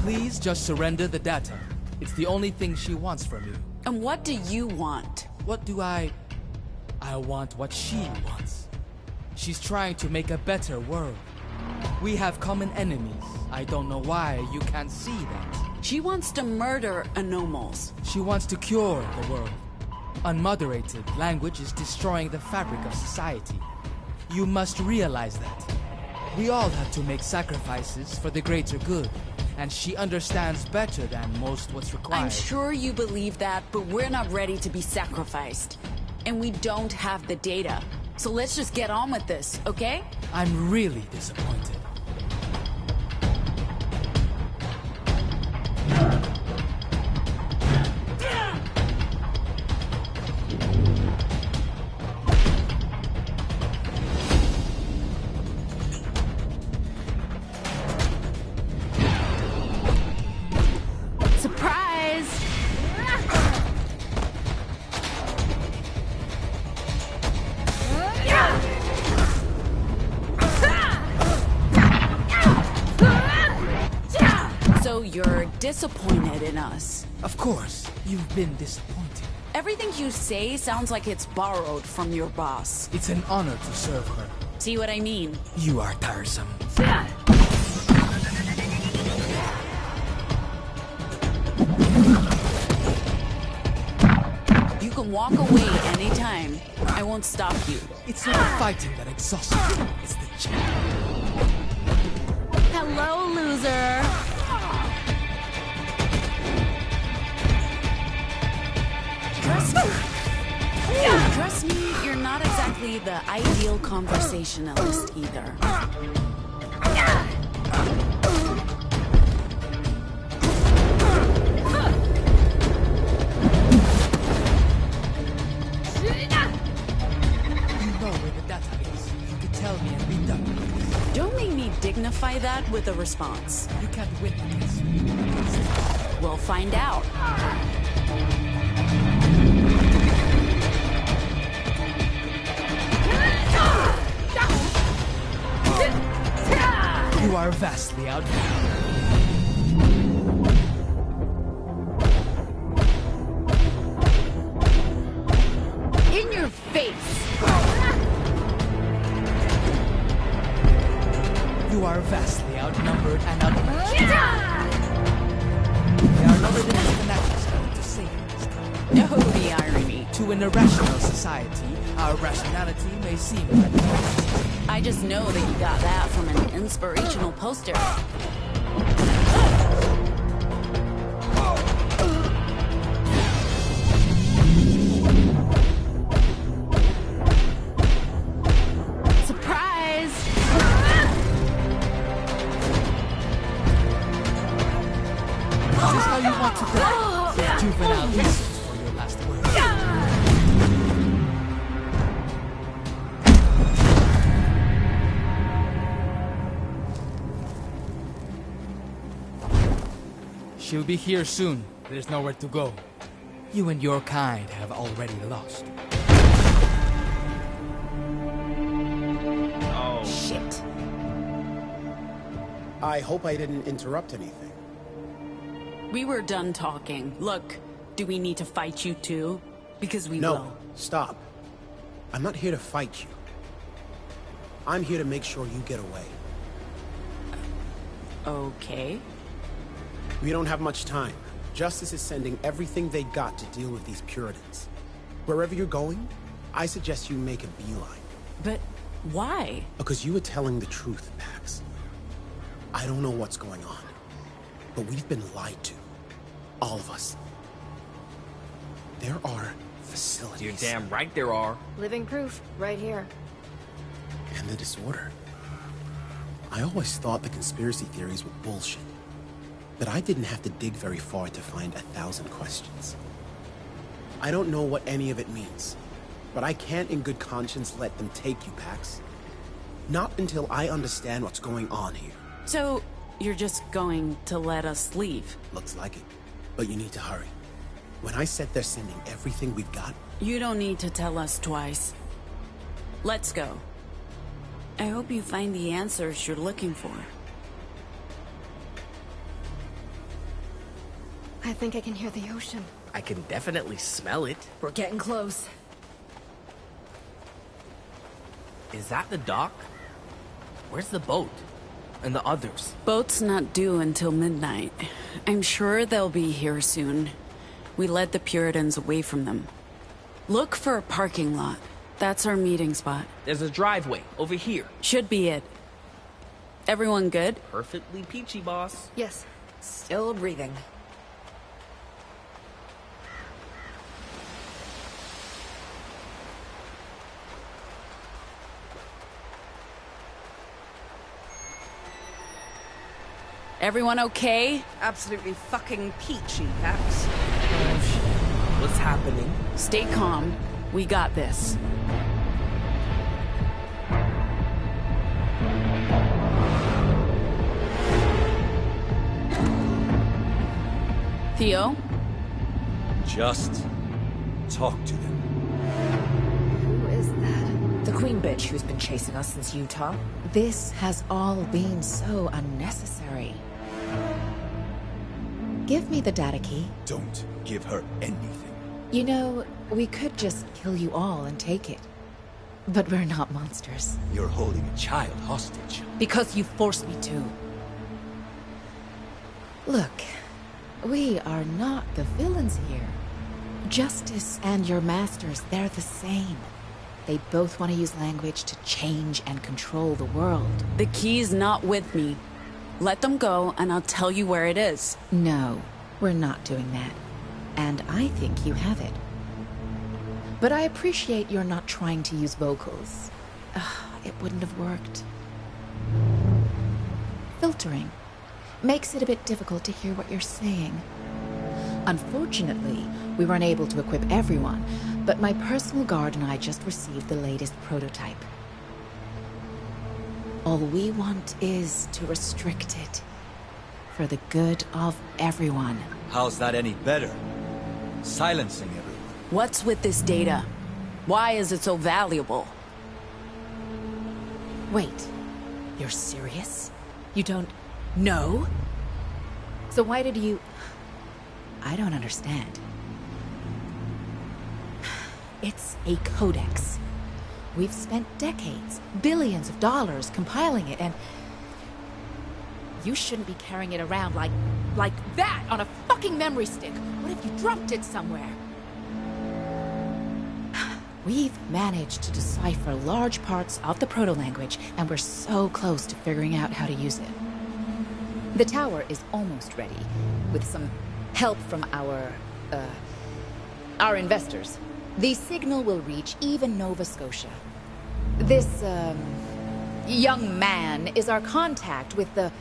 Please just surrender the data. It's the only thing she wants from you. And what do you want? What do I want what she wants. She's trying to make a better world. We have common enemies. I don't know why you can't see that. She wants to murder anomals. She wants to cure the world. Unmoderated language is destroying the fabric of society. You must realize that. We all have to make sacrifices for the greater good, and she understands better than most what's required. I'm sure you believe that, but we're not ready to be sacrificed. And we don't have the data. So let's just get on with this, okay? I'm really disappointed. You're disappointed in us. Of course, you've been disappointed. Everything you say sounds like it's borrowed from your boss. It's an honor to serve her. See what I mean? You are tiresome. You can walk away anytime. I won't stop you. It's not the fighting that exhausts you. It's the challenge. Hello, loser. Trust me, you're not exactly the ideal conversationalist either. You know where the data is. You can tell me and be done with this. Don't make me dignify that with a response. You can't win this. We'll find out. You are vastly outnumbered. In your face! You are vastly outnumbered and outmatched. There are no limits to natural strength to save you this time. No, the irony. To an irrational society, our rationality may seem fantastic. I just know that you got that from an inspirational poster. this how you want to die? With juvenile insults for your last word. She'll be here soon. There's nowhere to go. You and your kind have already lost. Oh. Shit. I hope I didn't interrupt anything. We were done talking. Look, do we need to fight you too? Because we will. No, stop. I'm not here to fight you. I'm here to make sure you get away. Okay. We don't have much time. Justice is sending everything they got to deal with these Puritans. Wherever you're going, I suggest you make a beeline. But why? Because you were telling the truth, Pax. I don't know what's going on, but we've been lied to. All of us. There are facilities. You're damn right there are. Living proof, right here. And the disorder. I always thought the conspiracy theories were bullshit. But I didn't have to dig very far to find 1,000 questions. I don't know what any of it means, but I can't in good conscience let them take you, Pax. Not until I understand what's going on here. So, you're just going to let us leave? Looks like it, but you need to hurry. When I said they're sending everything we've got... You don't need to tell us twice. Let's go. I hope you find the answers you're looking for. I think I can hear the ocean. I can definitely smell it. We're getting close. Is that the dock? Where's the boat? And the others? Boat's not due until midnight. I'm sure they'll be here soon. We led the Puritans away from them. Look for a parking lot. That's our meeting spot. There's a driveway over here. Should be it. Everyone good? Perfectly peachy, boss. Yes. Still breathing. Everyone okay? Absolutely fucking peachy, Pax. What's happening? Stay calm. We got this. Theo? Just talk to them. Who is that? The queen bitch who's been chasing us since Utah. This has all been so unnecessary. Give me the data key. Don't give her anything. You know, we could just kill you all and take it. But we're not monsters. You're holding a child hostage. Because you forced me to. Look, we are not the villains here. Justice and your masters, they're the same. They both want to use language to change and control the world. The key's not with me. Let them go, and I'll tell you where it is. No, we're not doing that. And I think you have it. But I appreciate you're not trying to use vocals. It wouldn't have worked. Filtering makes it a bit difficult to hear what you're saying. Unfortunately, we weren't able to equip everyone, but my personal guard and I just received the latest prototype. All we want is to restrict it. For the good of everyone. How's that any better? Silencing everyone. What's with this data? Why is it so valuable? Wait, you're serious? You don't know? So why did you... I don't understand. It's a codex. We've spent decades, billions of dollars compiling it, and... You shouldn't be carrying it around like that on a fucking memory stick. What if you dropped it somewhere? We've managed to decipher large parts of the proto-language, and we're so close to figuring out how to use it. The tower is almost ready, with some help from our investors. The signal will reach even Nova Scotia. This, young man is our contact with the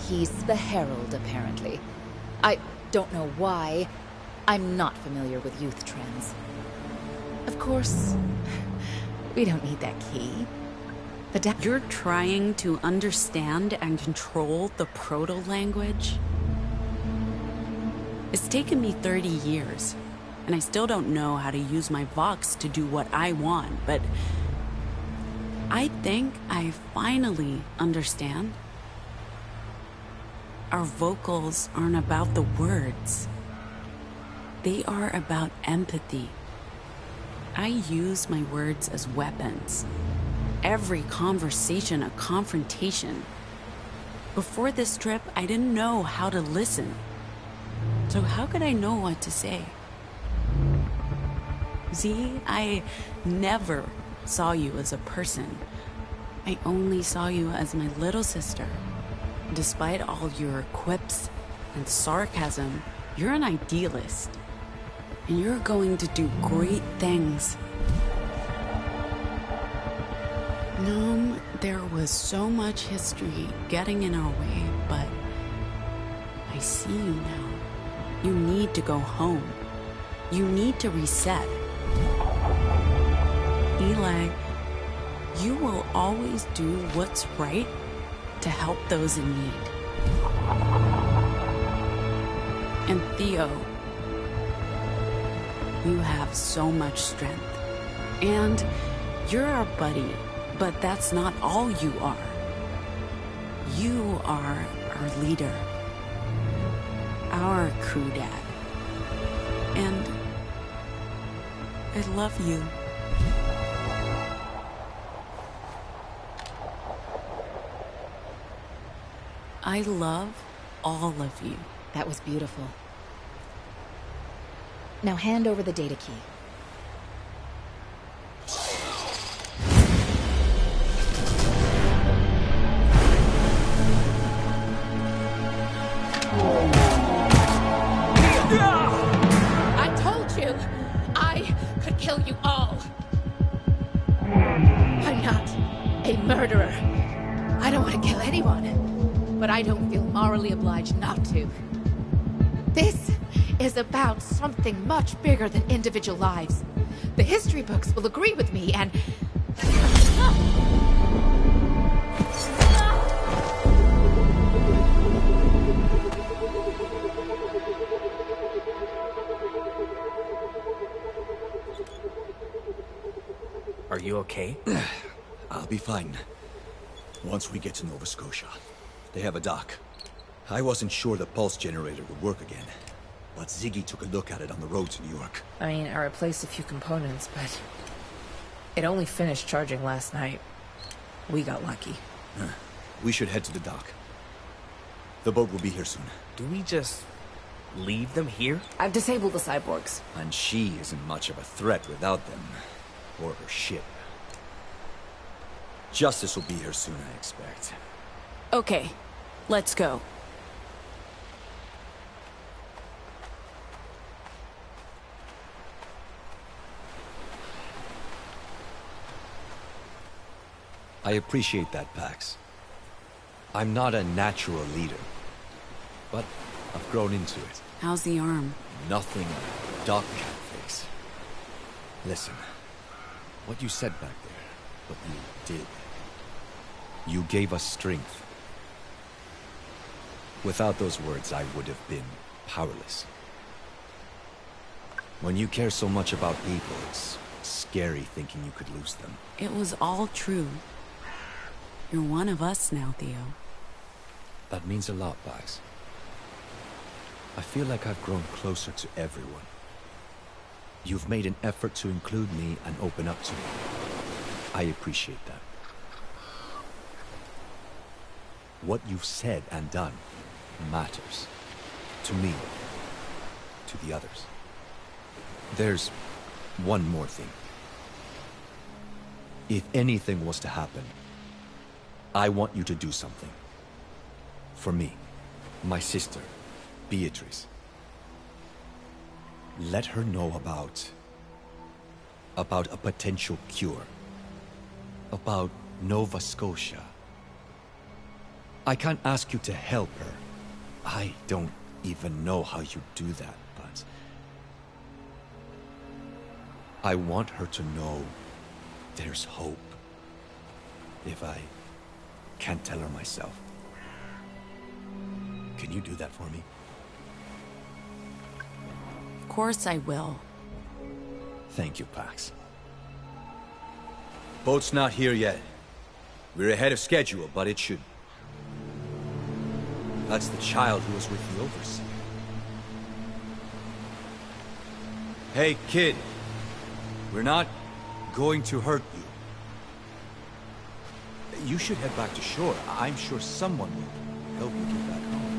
He's the Herald, apparently. I don't know why. I'm not familiar with youth trends. Of course, we don't need that key. You're trying to understand and control the proto-language? It's taken me 30 years, and I still don't know how to use my Vox to do what I want, but I think I finally understand. Our vocals aren't about the words. They are about empathy. I use my words as weapons. Every conversation a confrontation. Before this trip, I didn't know how to listen. So how could I know what to say? Z, I never saw you as a person. I only saw you as my little sister. Despite all your quips and sarcasm, you're an idealist. And you're going to do great things. There was so much history getting in our way, but I see you now. You need to go home. You need to reset. Eli, you will always do what's right to help those in need. And Theo, you have so much strength. And you're our buddy. But that's not all you are. You are our leader. Our crew dad. And I love you. I love all of you. That was beautiful. Now hand over the data key. I told you, I could kill you all. I'm not a murderer. I don't want to kill anyone, but I don't feel morally obliged not to. This is about something much bigger than individual lives. The history books will agree with me, and... Are you okay? I'll be fine. Once we get to Nova Scotia. They have a dock. I wasn't sure the pulse generator would work again, but Ziggy took a look at it on the road to New York. I mean, I replaced a few components, but it only finished charging last night. We got lucky. We should head to the dock. The boat will be here soon. Do we just leave them here? I've disabled the cyborgs. And she isn't much of a threat without them. Or her ship. Justice will be here soon, I expect. Okay, let's go. I appreciate that, Pax. I'm not a natural leader, but I've grown into it. How's the arm? Nothing Doc can't fix. Listen, what you said back there, what you did, you gave us strength. Without those words, I would have been powerless. When you care so much about people, it's scary thinking you could lose them. It was all true. You're one of us now, Theo. That means a lot, Pax. I feel like I've grown closer to everyone. You've made an effort to include me and open up to me. I appreciate that. What you've said and done matters. To me. To the others. There's one more thing. If anything was to happen, I want you to do something. For me, my sister, Beatrice. Let her know about a potential cure. About Nova Scotia. I can't ask you to help her. I don't even know how you do that, but... I want her to know there's hope. If I can't tell her myself. Can you do that for me? Of course I will. Thank you, Pax. Boat's not here yet. We're ahead of schedule, but it should. That's the child who was with the overseer. Hey, kid. We're not going to hurt you. You should head back to shore. I'm sure someone will help you get back home.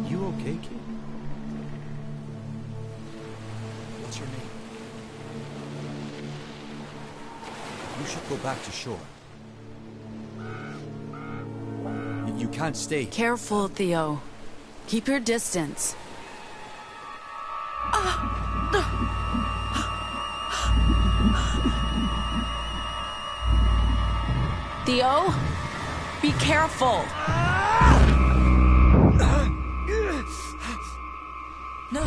You okay, kid? What's your name? You should go back to shore. You can't stay. Careful, Theo. Keep your distance. Theo? Be careful! No!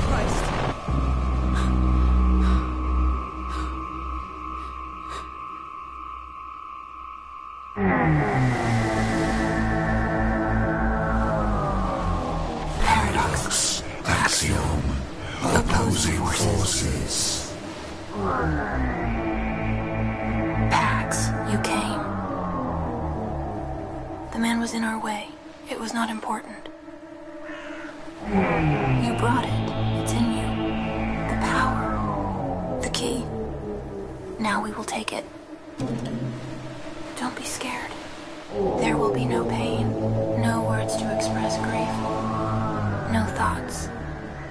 Christ! Paradox, axiom, opposing forces. Pax, you came. The man was in our way. It was not important. You brought it. It's in you. The power. The key. Now we will take it. Don't be scared. There will be no pain, no words to express grief, no thoughts,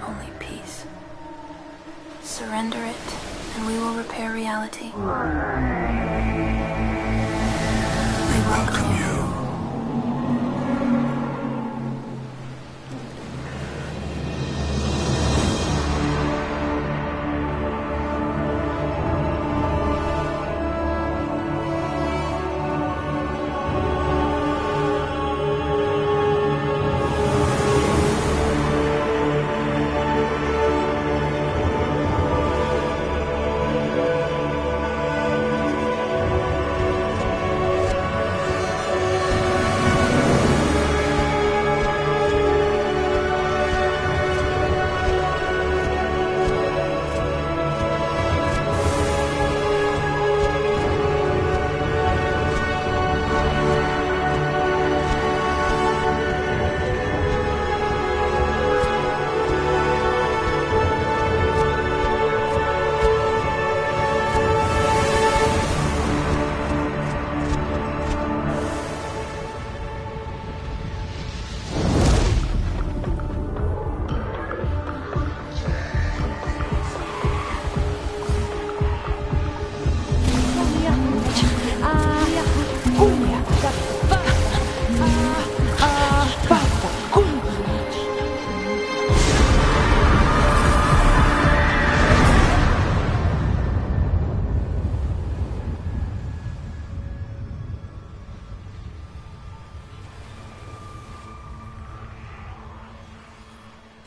only peace. Surrender it, and we will repair reality. We welcome you.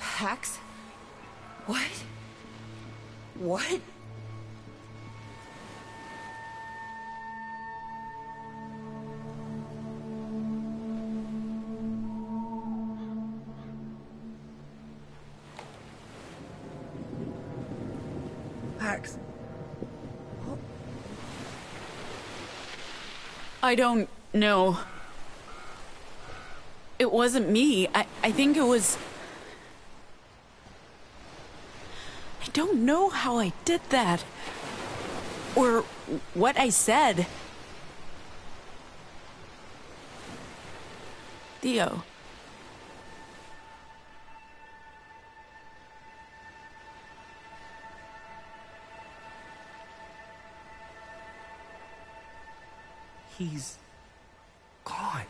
Pax? What? What? Pax? I don't know. It wasn't me. I think it was... I don't know how I did that. Or what I said. Theo. He's gone.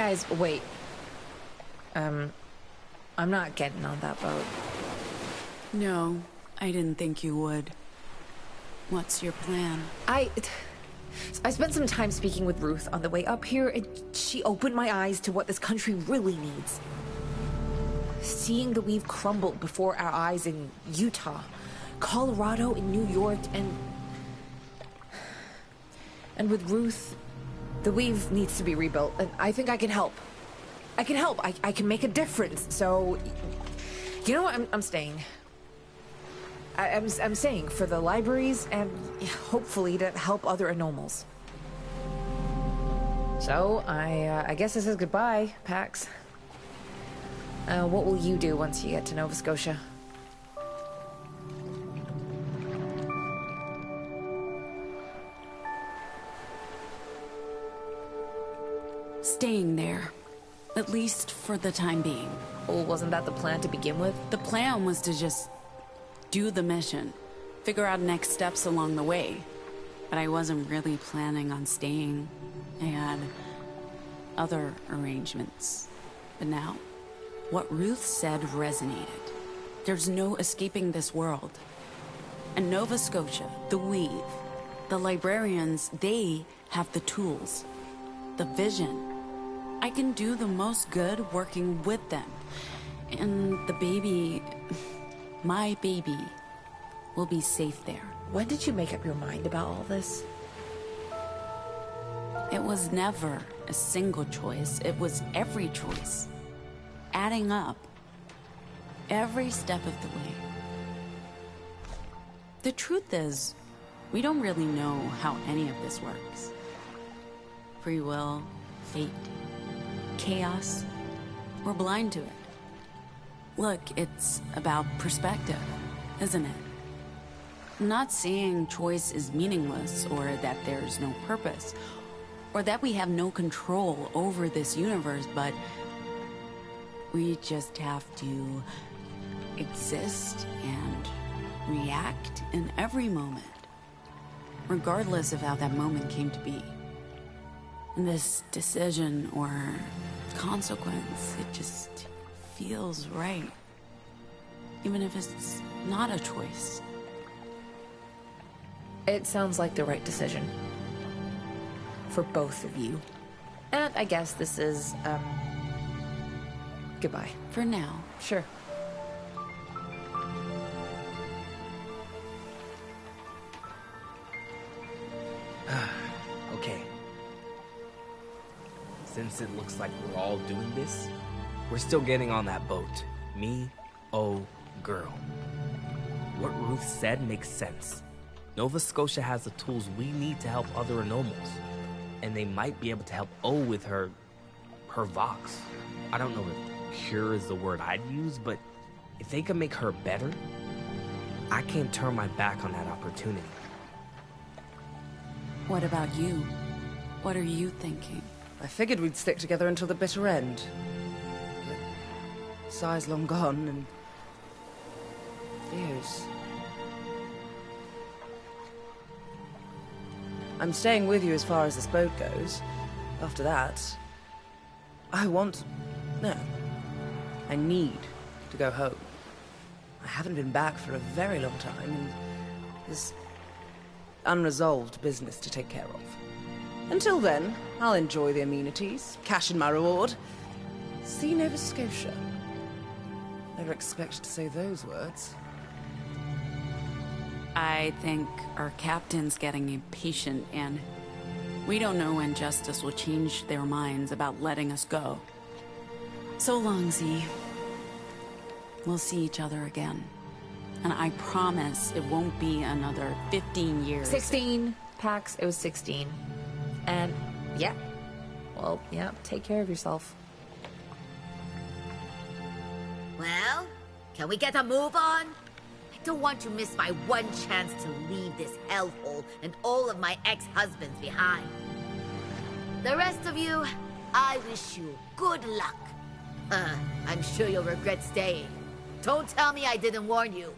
Guys, wait. I'm not getting on that boat. No, I didn't think you would. What's your plan? I spent some time speaking with Ruth on the way up here, and she opened my eyes to what this country really needs. Seeing the weave crumble before our eyes in Utah, Colorado, and New York, and with Ruth, the weave needs to be rebuilt, and I think I can help. I can help. I can make a difference. So, you know what? I'm staying. I'm staying for the libraries and hopefully to help other anomals. So, I guess this is goodbye, Pax. What will you do once you get to Nova Scotia? Staying there. At least for the time being. Well, wasn't that the plan to begin with? The plan was to just do the mission. Figure out next steps along the way. But I wasn't really planning on staying. I had other arrangements. But now, what Ruth said resonated. There's no escaping this world. And Nova Scotia, the Weave, the librarians, they have the tools, the vision. I can do the most good working with them. And the baby, my baby, will be safe there. When did you make up your mind about all this? It was never a single choice. It was every choice. Adding up. Every step of the way. The truth is, we don't really know how any of this works. Free will, fate, chaos. We're blind to it. Look, it's about perspective, isn't it? I'm not saying choice is meaningless or that there's no purpose or that we have no control over this universe, but we just have to exist and react in every moment, regardless of how that moment came to be. And this decision or consequence, it just feels right. Even if it's not a choice. It sounds like the right decision. For both of you. And I guess this is, goodbye. For now. Sure. Okay. Since it looks like we're all doing this, we're still getting on that boat. Me, oh, girl. What Ruth said makes sense. Nova Scotia has the tools we need to help other anomals. And they might be able to help O with her Vox. I don't know if pure is the word I'd use, but if they can make her better, I can't turn my back on that opportunity. What about you? What are you thinking? I figured we'd stick together until the bitter end. But Sai's long gone, and Theo's... I'm staying with you as far as this boat goes. After that, I need to go home. I haven't been back for a very long time, and there's unresolved business to take care of. Until then, I'll enjoy the amenities, cash in my reward. See Nova Scotia. Never expected to say those words. I think our captain's getting impatient, and we don't know when Justice will change their minds about letting us go. So long, Z. We'll see each other again. And I promise it won't be another 15 years. 16, Pax. It was 16. And, yeah. Well, yeah, take care of yourself. Well, can we get a move on? I don't want to miss my one chance to leave this hellhole and all of my ex-husbands behind. The rest of you, I wish you good luck. I'm sure you'll regret staying. Don't tell me I didn't warn you.